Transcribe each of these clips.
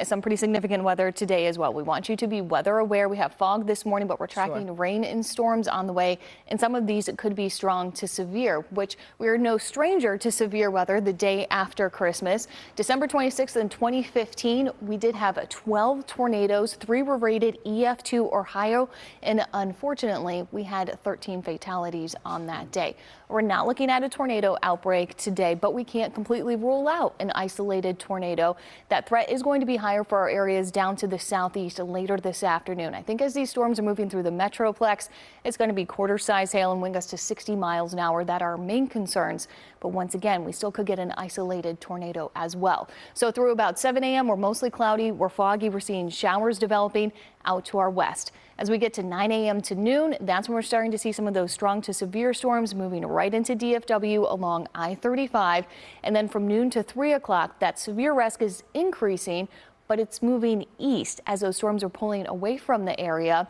Some pretty significant weather today as well. We want you to be weather aware. We have fog this morning, but we're tracking rain and storms on the way. And some of these could be strong to severe, which we're no stranger to severe weather the day after Christmas. December 26th in 2015, we did have 12 tornadoes. 3 were rated EF2 or higher. And unfortunately, we had 13 fatalities on that day. We're not looking at a tornado outbreak today, but we can't completely rule out an isolated tornado. That threat is going to be higher for our areas down to the southeast later this afternoon. I think as these storms are moving through the metroplex, it's going to be quarter-size hail and wind gusts to 60 miles an hour. That are our main concerns. But once again, we still could get an isolated tornado as well. So through about 7 a.m., we're mostly cloudy. We're foggy. We're seeing showers developing out to our west. As we get to 9 a.m. to noon, that's when we're starting to see some of those strong to severe storms moving right into DFW along I-35. And then from noon to 3 o'clock, that severe risk is increasing, but it's moving east as those storms are pulling away from the area.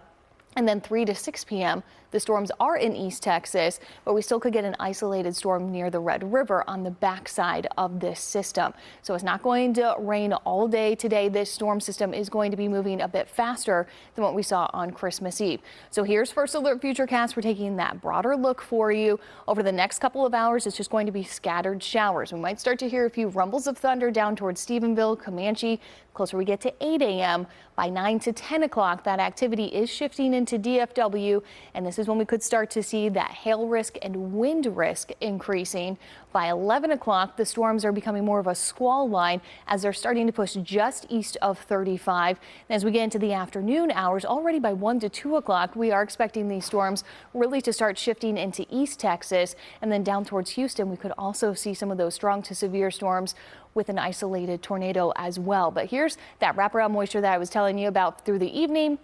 And then 3 to 6 p.m., the storms are in East Texas, but we still could get an isolated storm near the Red River on the backside of this system. So it's not going to rain all day today. This storm system is going to be moving a bit faster than what we saw on Christmas Eve. So here's First Alert Futurecast. We're taking that broader look for you. Over the next couple of hours, it's just going to be scattered showers. We might start to hear a few rumbles of thunder down towards Stephenville, Comanche. Closer we get to 8 a.m. By 9 to 10 o'clock, that activity is shifting into DFW, and this is when we could start to see that hail risk and wind risk increasing. By 11 o'clock, the storms are becoming more of a squall line as they're starting to push just east of 35. And as we get into the afternoon hours, already by 1 to 2 o'clock, we are expecting these storms really to start shifting into East Texas, and then down towards Houston, we could also see some of those strong to severe storms with an isolated tornado as well. But here's that wraparound moisture that I was telling you about through the evening.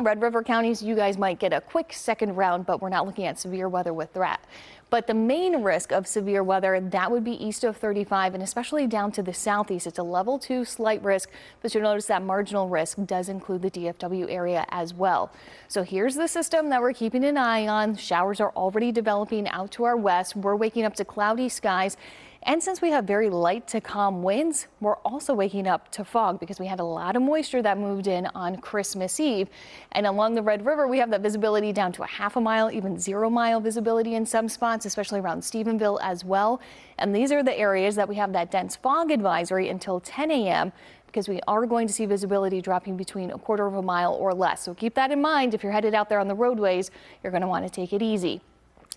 Red River counties, you guys might get a quick second round, but we're not looking at severe weather with that. But the main risk of severe weather, that would be east of 35 and especially down to the southeast. It's a level 2 slight risk, but you'll notice that marginal risk does include the DFW area as well. So here's the system that we're keeping an eye on. Showers are already developing out to our west. We're waking up to cloudy skies. And since we have very light to calm winds, we're also waking up to fog because we had a lot of moisture that moved in on Christmas Eve. And along the Red River, we have that visibility down to a half a mile, even 0 mile visibility in some spots, especially around Stephenville as well. And these are the areas that we have that dense fog advisory until 10 a.m. because we are going to see visibility dropping between a quarter of a mile or less. So keep that in mind. If you're headed out there on the roadways, you're going to want to take it easy.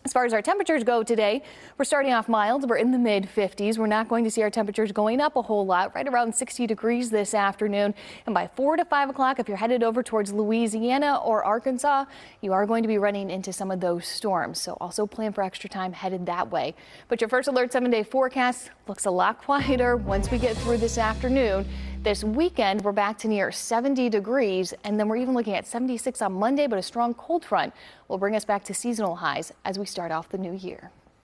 As far as our temperatures go today, we're starting off mild. We're in the mid 50s. We're not going to see our temperatures going up a whole lot, right around 60 degrees this afternoon. And by 4 to 5 o'clock, if you're headed over towards Louisiana or Arkansas, you are going to be running into some of those storms. So also plan for extra time headed that way. But your First Alert 7-day forecast looks a lot quieter once we get through this afternoon. This weekend, we're back to near 70 degrees, and then we're even looking at 76 on Monday, but a strong cold front will bring us back to seasonal highs as we start off the new year.